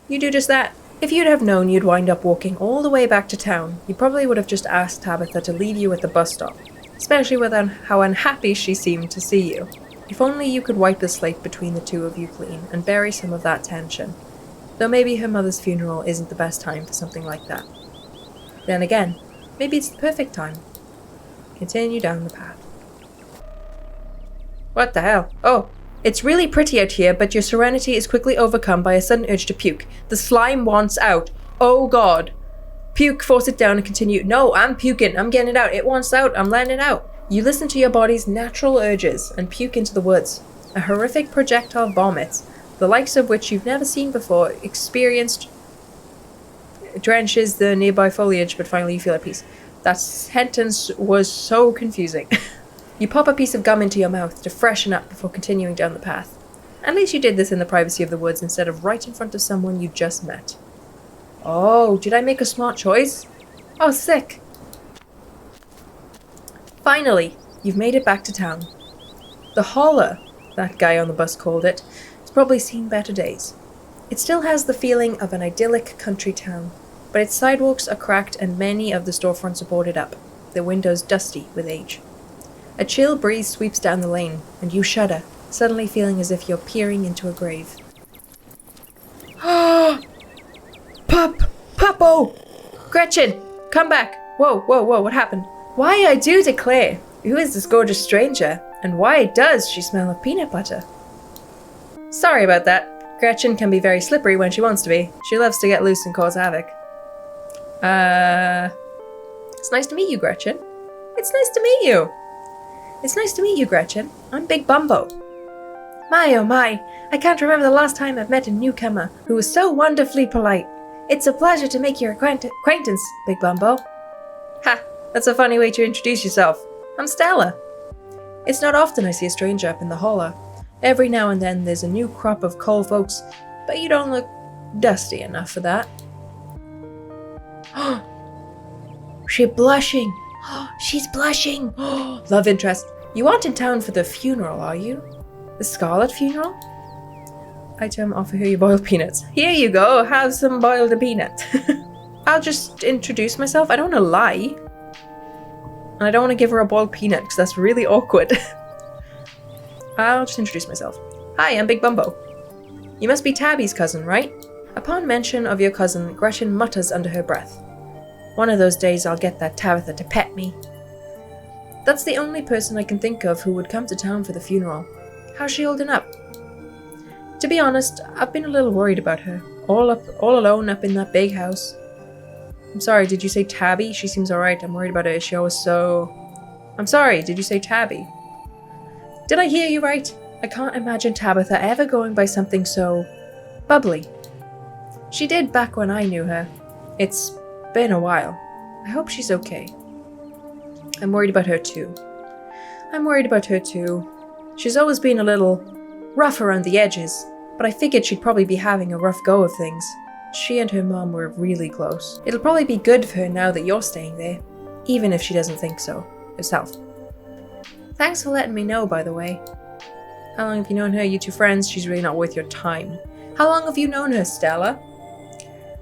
You do just that. If you'd have known you'd wind up walking all the way back to town, you probably would have just asked Tabitha to leave you at the bus stop, especially with how unhappy she seemed to see you. If only you could wipe the slate between the two of you clean and bury some of that tension. Though maybe her mother's funeral isn't the best time for something like that. Then again, maybe it's the perfect time. Continue down the path. What the hell? Oh, it's really pretty out here, but your serenity is quickly overcome by a sudden urge to puke. The slime wants out. Oh god. Puke, force it down and continue. No, I'm puking. I'm getting it out. It wants out. I'm letting it out. You listen to your body's natural urges and puke into the woods. A horrific projectile vomit, the likes of which you've never seen before, experienced, drenches the nearby foliage, but finally you feel at peace. That sentence was so confusing. You pop a piece of gum into your mouth to freshen up before continuing down the path. At least you did this in the privacy of the woods instead of right in front of someone you just met. Oh, did I make a smart choice? Oh, sick. Finally, you've made it back to town. The holler, that guy on the bus called it, has probably seen better days. It still has the feeling of an idyllic country town, but its sidewalks are cracked and many of the storefronts are boarded up, their windows dusty with age. A chill breeze sweeps down the lane, and you shudder, suddenly feeling as if you're peering into a grave. Ah! Puppo! Gretchen! Come back! Whoa, what happened? Why, I do declare, who is this gorgeous stranger, and why does she smell of peanut butter? Sorry about that. Gretchen can be very slippery when she wants to be. She loves to get loose and cause havoc. It's nice to meet you, Gretchen. It's nice to meet you. It's nice to meet you, Gretchen. I'm Big Bumbo. My, oh my, I can't remember the last time I've met a newcomer who was so wonderfully polite. It's a pleasure to make your acquaintance, Big Bumbo. Ha, that's a funny way to introduce yourself. I'm Stella. It's not often I see a stranger up in the holler. Every now and then there's a new crop of coal folks, but you don't look dusty enough for that. She's blushing. She's blushing. Love interest. You aren't in town for the funeral, are you? The Scarlet funeral? Item, offer her your boiled peanuts. Here you go, have some boiled peanut. I'll just introduce myself. I don't want to lie. And I don't want to give her a boiled peanut because that's really awkward. I'll just introduce myself. Hi, I'm Big Bumbo. You must be Tabby's cousin, right? Upon mention of your cousin, Gretchen mutters under her breath. One of those days I'll get that Tabitha to pet me. That's the only person I can think of who would come to town for the funeral. How's she holding up? To be honest, I've been a little worried about her. All alone up in that big house. I'm sorry, did you say Tabby? She seems alright. I'm worried about her. She always so... I'm sorry, did you say Tabby? Did I hear you right? I can't imagine Tabitha ever going by something so... bubbly. She did back when I knew her. It's been a while. I hope she's okay. I'm worried about her too. She's always been a little rough around the edges, but I figured she'd probably be having a rough go of things. She and her mom were really close. It'll probably be good for her now that you're staying there, even if she doesn't think so herself. Thanks for letting me know, by the way. How long have you known her? You two friends? She's really not worth your time. How long have you known her, Stella?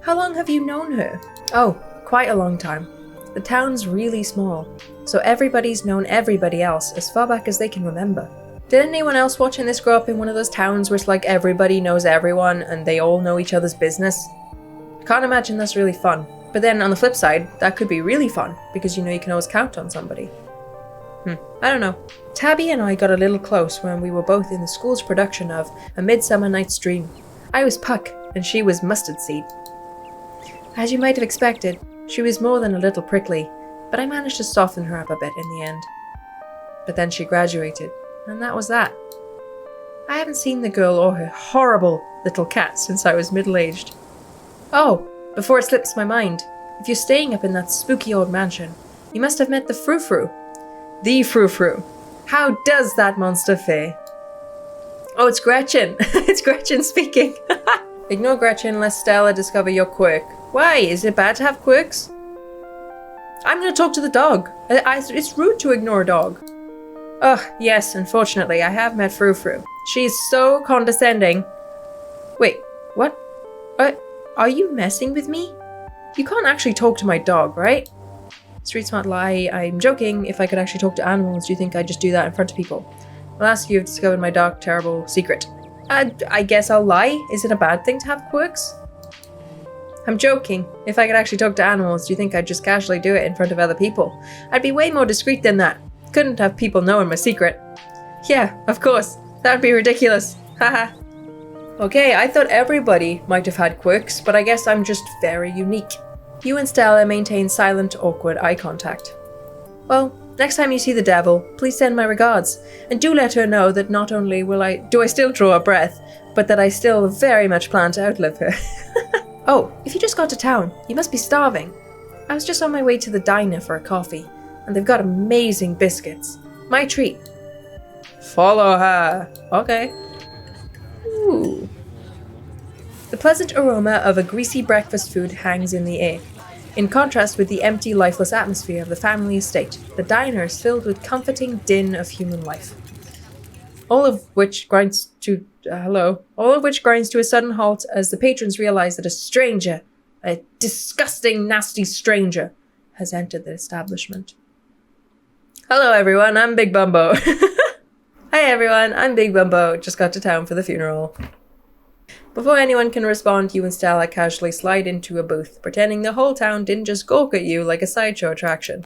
How long have you known her? Oh, quite a long time. The town's really small, so everybody's known everybody else as far back as they can remember. Did anyone else watching this grow up in one of those towns where it's like everybody knows everyone and they all know each other's business? Can't imagine that's really fun. But then on the flip side, that could be really fun because you know you can always count on somebody. I don't know. Tabby and I got a little close when we were both in the school's production of A Midsummer Night's Dream. I was Puck, and she was Mustard Seed. As you might have expected, she was more than a little prickly, but I managed to soften her up a bit in the end. But then she graduated, and that was that. I haven't seen the girl or her horrible little cat since I was middle-aged. Oh, before it slips my mind, if you're staying up in that spooky old mansion, you must have met the frou-frou. The frou-frou. How does that monster fare? Oh, it's Gretchen. It's Gretchen speaking. Ignore Gretchen lest Stella discover your quirk. Why? Is it bad to have quirks? I'm going to talk to the dog. It's rude to ignore a dog. Oh, yes, unfortunately, I have met Frou-Frou. She's so condescending. Wait, what? Are you messing with me? You can't actually talk to my dog, right? Street smart lie. I'm joking. If I could actually talk to animals, do you think I'd just do that in front of people? I'll ask you if you've discovered my dark, terrible secret. I guess I'll lie. Is it a bad thing to have quirks? I'm joking. If I could actually talk to animals, do you think I'd just casually do it in front of other people? I'd be way more discreet than that. Couldn't have people knowing my secret. Yeah, of course. That'd be ridiculous. Haha. Okay, I thought everybody might have had quirks, but I guess I'm just very unique. You and Stella maintain silent, awkward eye contact. Well, next time you see the devil, please send my regards, and do let her know that not only do I still draw a breath, but that I still very much plan to outlive her. Oh, if you just got to town, you must be starving. I was just on my way to the diner for a coffee, and they've got amazing biscuits. My treat. Follow her. Okay. Ooh. The pleasant aroma of a greasy breakfast food hangs in the air. In contrast with the empty, lifeless atmosphere of the family estate, the diner is filled with comforting din of human life. All of which grinds to a sudden halt as the patrons realize that a stranger, a disgusting, nasty stranger, has entered the establishment. Hello everyone, I'm Big Bumbo. Hi everyone, I'm Big Bumbo, just got to town for the funeral. Before anyone can respond, you and Stella casually slide into a booth, pretending the whole town didn't just gawk at you like a sideshow attraction.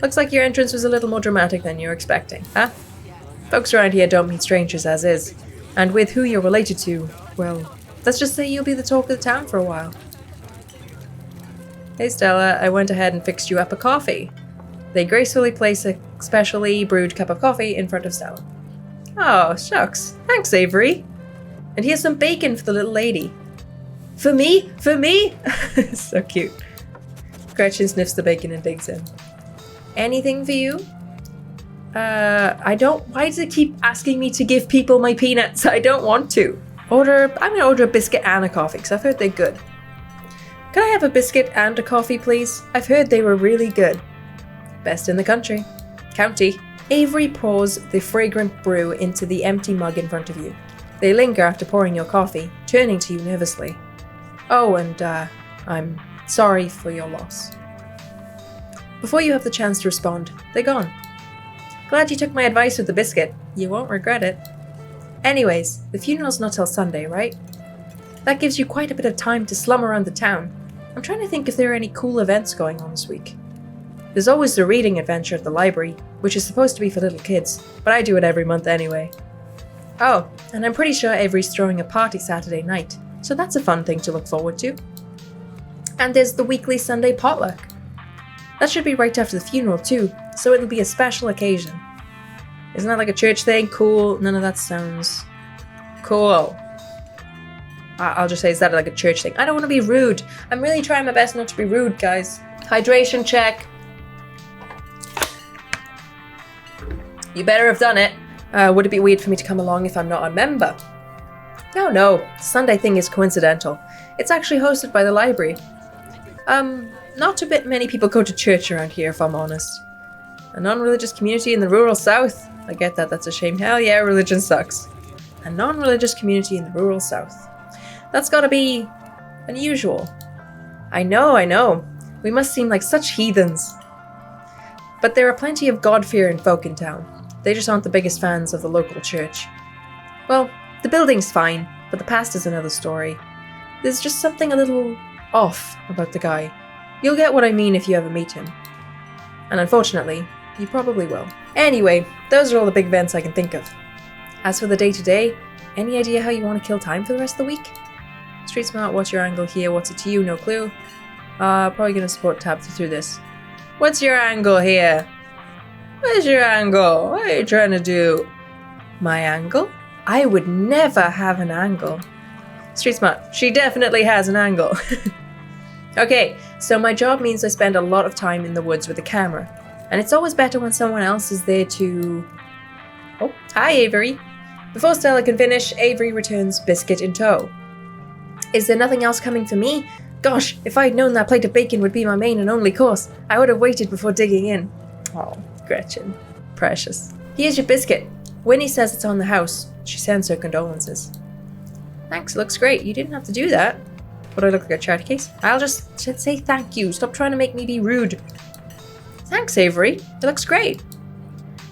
Looks like your entrance was a little more dramatic than you were expecting, huh? Folks around here don't meet strangers as is, and with who you're related to, well, let's just say you'll be the talk of the town for a while. Hey Stella, I went ahead and fixed you up a coffee. They gracefully place a specially brewed cup of coffee in front of Stella. Oh, shucks. Thanks, Avery. And here's some bacon for the little lady. For me? For me? So cute. Gretchen sniffs the bacon and digs in. Anything for you? Why does it keep asking me to give people my peanuts? I don't want to. I'm gonna order a biscuit and a coffee, because I've heard they're good. Can I have a biscuit and a coffee, please? I've heard they were really good. Best in the country. County. Avery pours the fragrant brew into the empty mug in front of you. They linger after pouring your coffee, turning to you nervously. Oh, and I'm sorry for your loss. Before you have the chance to respond, they're gone. Glad you took my advice with the biscuit. You won't regret it. Anyways, the funeral's not till Sunday, right? That gives you quite a bit of time to slum around the town. I'm trying to think if there are any cool events going on this week. There's always the reading adventure at the library, which is supposed to be for little kids, but I do it every month anyway. Oh, and I'm pretty sure Avery's throwing a party Saturday night, so that's a fun thing to look forward to. And there's the weekly Sunday potluck. That should be right after the funeral too, so it'll be a special occasion. Isn't that like a church thing? Cool. None of that sounds cool. I'll just say, is that like a church thing? I don't want to be rude. I'm really trying my best not to be rude, guys. Hydration check. You better have done it. Would it be weird for me to come along if I'm not a member? No, the Sunday thing is coincidental. It's actually hosted by the library. Not a bit many people go to church around here, if I'm honest. A non-religious community in the rural south. I get that, that's a shame. Hell yeah, religion sucks. A non-religious community in the rural south. That's gotta be unusual. I know. We must seem like such heathens. But there are plenty of God-fearing folk in town. They just aren't the biggest fans of the local church. Well, the building's fine, but the past is another story. There's just something a little off about the guy. You'll get what I mean if you ever meet him. And unfortunately, you probably will. Anyway, those are all the big events I can think of. As for the day-to-day, Any idea how you want to kill time for the rest of the week? Street smart, what's your angle here? What's it to you? No clue. Probably gonna support Tabitha through this. What's your angle here? Where's your angle? What are you trying to do? My angle? I would never have an angle. Street smart, she definitely has an angle. Okay, so my job means I spend a lot of time in the woods with the camera. And it's always better when someone else is there to... Oh, hi Avery. Before Stella can finish, Avery returns biscuit in tow. Is there nothing else coming for me? Gosh, if I'd known that plate of bacon would be my main and only course, I would have waited before digging in. Oh, Gretchen. Precious. Here's your biscuit. Winnie says it's on the house. She sends her condolences. Thanks, looks great. You didn't have to do that. Would I look like a charity case? I'll just say thank you. Stop trying to make me be rude. Thanks, Avery. It looks great.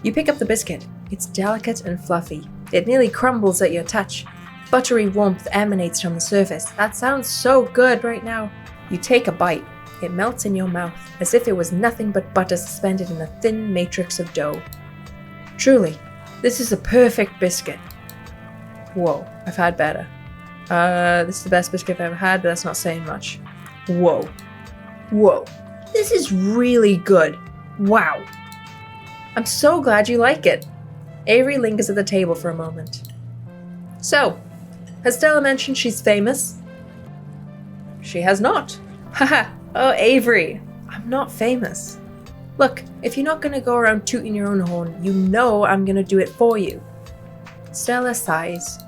You pick up the biscuit. It's delicate and fluffy. It nearly crumbles at your touch. Buttery warmth emanates from the surface. That sounds so good right now. You take a bite. It melts in your mouth, as if it was nothing but butter suspended in a thin matrix of dough. Truly, this is a perfect biscuit. Whoa, I've had better. This is the best biscuit I've ever had, but that's not saying much. Whoa. Whoa. This is really good. Wow. I'm so glad you like it. Avery lingers at the table for a moment. So, has Stella mentioned she's famous? She has not. Haha. Oh, Avery. I'm not famous. Look, if you're not gonna go around tooting your own horn, you know I'm gonna do it for you. Stella sighs.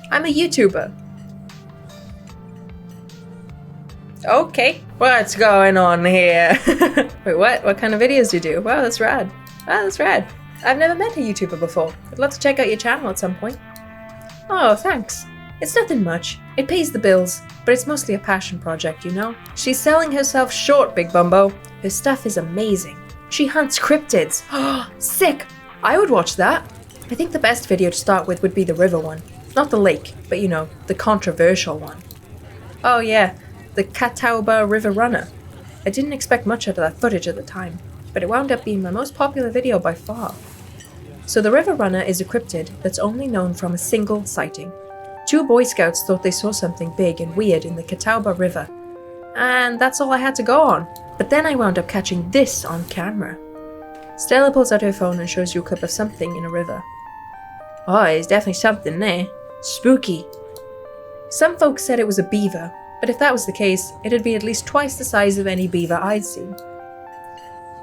I'm a YouTuber. Okay, what's going on here? Wait, what? What kind of videos do you do? Wow, that's rad. Wow, that's rad. I've never met a YouTuber before. I'd love to check out your channel at some point. Oh, thanks. It's nothing much. It pays the bills, but it's mostly a passion project, you know? She's selling herself short, Big Bumbo. Her stuff is amazing. She hunts cryptids. Oh, sick! I would watch that. I think the best video to start with would be the river one. Not the lake, but you know, the controversial one. Oh yeah, the Catawba River Runner. I didn't expect much out of that footage at the time, but it wound up being my most popular video by far. So the River Runner is a cryptid that's only known from a single sighting. 2 Boy Scouts thought they saw something big and weird in the Catawba River. And that's all I had to go on. But then I wound up catching this on camera. Stella pulls out her phone and shows you a clip of something in a river. Oh, there's definitely something there. Spooky. Some folks said it was a beaver, but if that was the case, it'd be at least twice the size of any beaver I'd seen.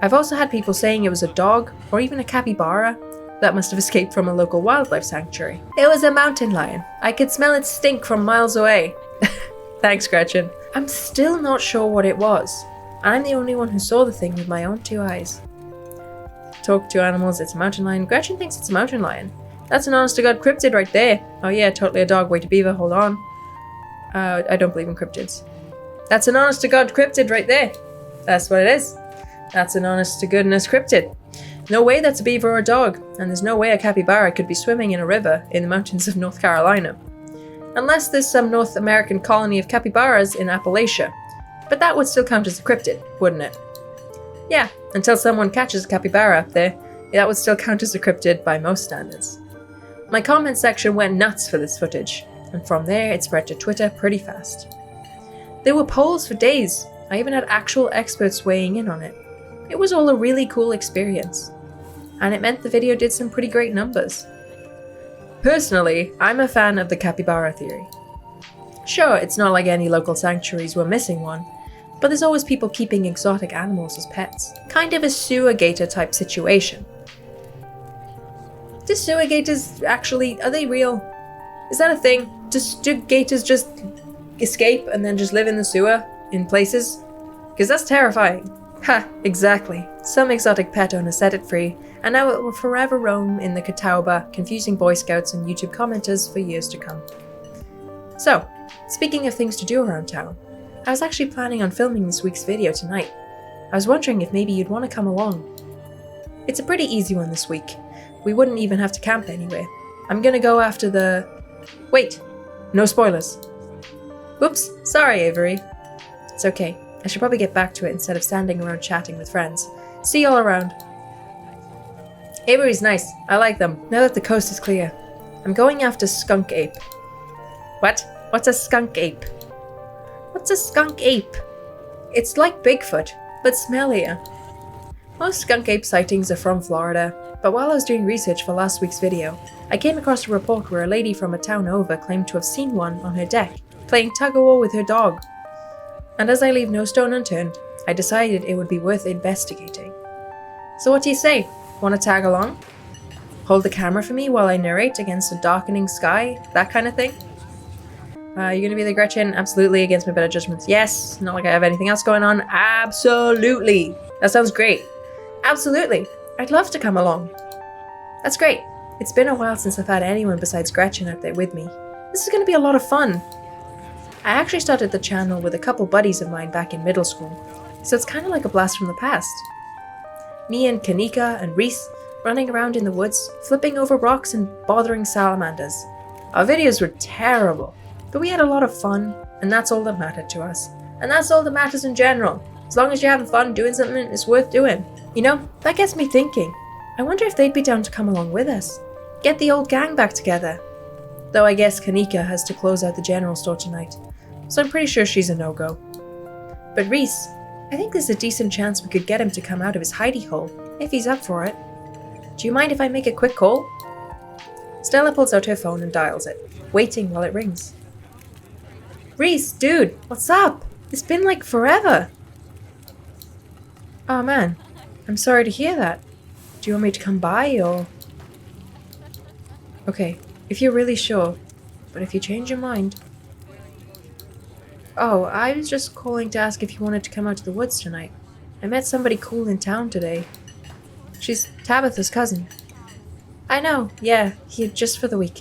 I've also had people saying it was a dog, or even a capybara, that must have escaped from a local wildlife sanctuary. It was a mountain lion. I could smell its stink from miles away. Thanks, Gretchen. I'm still not sure what it was. I'm the only one who saw the thing with my own 2 eyes. Talk to animals, it's a mountain lion. Gretchen thinks it's a mountain lion. That's an honest-to-God cryptid right there. Oh yeah, totally a dog. Wait, a beaver, hold on. I don't believe in cryptids. That's an honest-to-God cryptid right there. That's what it is. That's an honest-to-goodness cryptid. No way that's a beaver or a dog, and there's no way a capybara could be swimming in a river in the mountains of North Carolina. Unless there's some North American colony of capybaras in Appalachia. But that would still count as a cryptid, wouldn't it? Yeah, until someone catches a capybara up there, that would still count as a cryptid by most standards. My comment section went nuts for this footage, and from there it spread to Twitter pretty fast. There were polls for days. I even had actual experts weighing in on it. It was all a really cool experience. And it meant the video did some pretty great numbers. Personally, I'm a fan of the capybara theory. Sure, it's not like any local sanctuaries were missing one, but there's always people keeping exotic animals as pets. Kind of a sewer gator type situation. Do sewer gators actually, are they real? Is that a thing? Do gators just escape and then just live in the sewer in places? Because that's terrifying. Ha, exactly. Some exotic pet owner set it free, and now it will forever roam in the Catawba, confusing Boy Scouts and YouTube commenters for years to come. So, speaking of things to do around town, I was actually planning on filming this week's video tonight. I was wondering if maybe you'd want to come along. It's a pretty easy one this week. We wouldn't even have to camp anywhere. I'm gonna go after the... Wait, no spoilers. Whoops, sorry Avery. It's okay. I should probably get back to it instead of standing around chatting with friends. See you all around. Avery's nice. I like them. Now that the coast is clear, I'm going after skunk ape. What? What's a skunk ape? What's a skunk ape? It's like Bigfoot, but smellier. Most skunk ape sightings are from Florida, but while I was doing research for last week's video, I came across a report where a lady from a town over claimed to have seen one on her deck, playing tug-of-war with her dog. And as I leave no stone unturned, I decided it would be worth investigating. So what do you say? Want to tag along? Hold the camera for me while I narrate against a darkening sky? That kind of thing? You gonna be the Gretchen? Absolutely, against my better judgments. Yes, not like I have anything else going on. Absolutely. That sounds great. Absolutely. I'd love to come along. That's great. It's been a while since I've had anyone besides Gretchen out there with me. This is gonna be a lot of fun. I actually started the channel with a couple buddies of mine back in middle school, so it's kind of like a blast from the past. Me and Kanika and Reese running around in the woods, flipping over rocks and bothering salamanders. Our videos were terrible, but we had a lot of fun, and that's all that mattered to us. And that's all that matters in general. As long as you're having fun doing something it's worth doing. You know, that gets me thinking. I wonder if they'd be down to come along with us. Get the old gang back together. Though I guess Kanika has to close out the general store tonight, so I'm pretty sure she's a no-go. But Reese, I think there's a decent chance we could get him to come out of his hidey hole, if he's up for it. Do you mind if I make a quick call? Stella pulls out her phone and dials it, waiting while it rings. Reese, dude, what's up? It's been like forever. Oh man, I'm sorry to hear that. Do you want me to come by, or...? Okay, if you're really sure, but if you change your mind... Oh, I was just calling to ask if you wanted to come out to the woods tonight. I met somebody cool in town today. She's Tabitha's cousin. I know, yeah, here just for the week.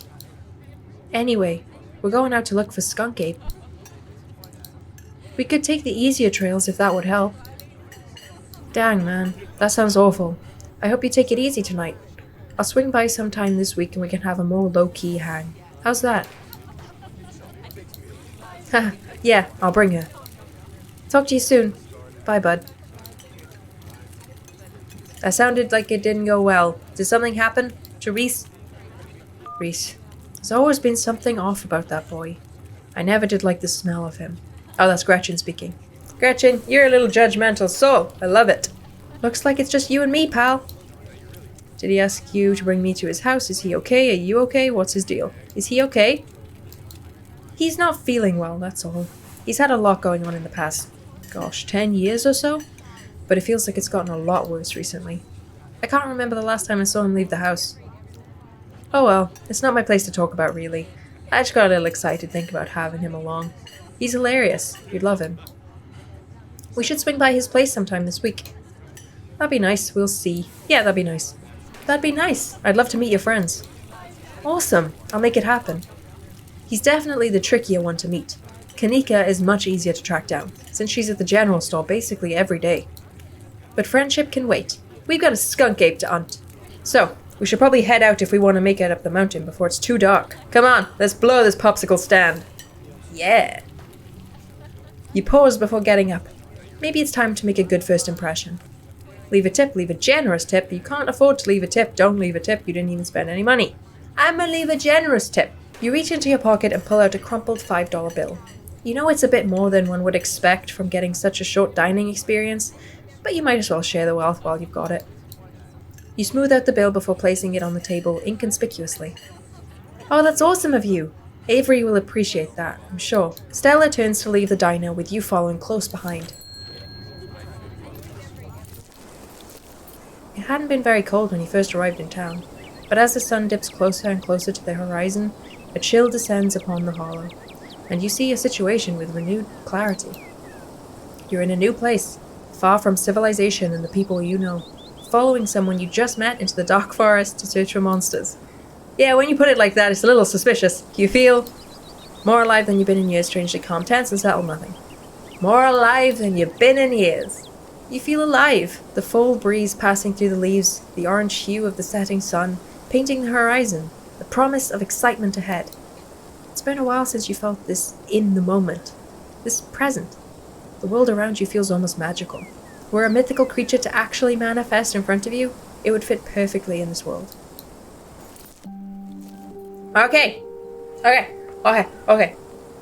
Anyway, we're going out to look for skunk ape. We could take the easier trails if that would help. Dang, man, that sounds awful. I hope you take it easy tonight. I'll swing by sometime this week and we can have a more low-key hang. How's that? Haha, yeah, I'll bring her. Talk to you soon. Bye, bud. That sounded like it didn't go well. Did something happen to Reese? Reese. There's always been something off about that boy. I never did like the smell of him. Oh, that's Gretchen speaking. Gretchen, you're a little judgmental soul. I love it. Looks like it's just you and me, pal. Did he ask you to bring me to his house? Is he okay? Are you okay? What's his deal? Is he okay? He's not feeling well, that's all. He's had a lot going on in the past, 10 years or so? But it feels like it's gotten a lot worse recently. I can't remember the last time I saw him leave the house. Oh well, it's not my place to talk about really. I just got a little excited thinking about having him along. He's hilarious. You'd love him. We should swing by his place sometime this week. That'd be nice, we'll see. Yeah, that'd be nice. That'd be nice. I'd love to meet your friends. Awesome, I'll make it happen. He's definitely the trickier one to meet. Kanika is much easier to track down, since she's at the general store basically every day. But friendship can wait. We've got a skunk ape to hunt. So, we should probably head out if we want to make it up the mountain before it's too dark. Come on, let's blow this popsicle stand. Yeah. You pause before getting up. Maybe it's time to make a good first impression. Leave a tip, leave a generous tip. You can't afford to leave a tip, don't leave a tip. You didn't even spend any money. I'ma leave a generous tip. You reach into your pocket and pull out a crumpled $5 bill. You know it's a bit more than one would expect from getting such a short dining experience, but you might as well share the wealth while you've got it. You smooth out the bill before placing it on the table inconspicuously. Oh, that's awesome of you. Avery will appreciate that, I'm sure. Stella turns to leave the diner with you following close behind. It hadn't been very cold when you first arrived in town, but as the sun dips closer and closer to the horizon, a chill descends upon the hollow, and you see a situation with renewed clarity. You're in a new place, far from civilization and the people you know, following someone you just met into the dark forest to search for monsters. Yeah, when you put it like that, it's a little suspicious. You feel more alive than you've been in years, strangely calm, tense, and settle nothing. More alive than you've been in years. You feel alive, the full breeze passing through the leaves, the orange hue of the setting sun, painting the horizon, the promise of excitement ahead. It's been a while since you felt this in the moment, this present. The world around you feels almost magical. Were a mythical creature to actually manifest in front of you, it would fit perfectly in this world. Okay.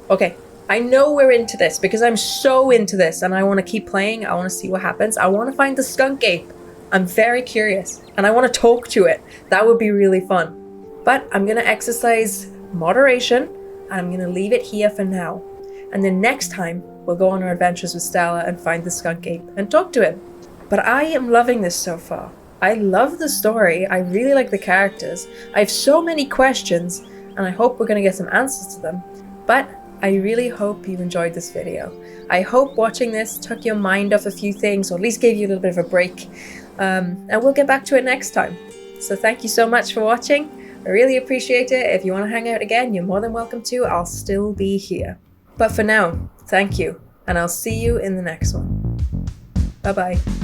Okay. I know we're into this because I'm so into this and I want to keep playing. I want to see what happens. I want to find the skunk ape. I'm very curious and I want to talk to it. That would be really fun. But I'm going to exercise moderation and I'm going to leave it here for now. And then next time we'll go on our adventures with Stella and find the skunk ape and talk to him. But I am loving this so far. I love the story. I really like the characters. I have so many questions and I hope we're going to get some answers to them. But I really hope you enjoyed this video. I hope watching this took your mind off a few things or at least gave you a little bit of a break. And we'll get back to it next time. So thank you so much for watching. I really appreciate it. If you want to hang out again, you're more than welcome to. I'll still be here. But for now, thank you. And I'll see you in the next one. Bye-bye.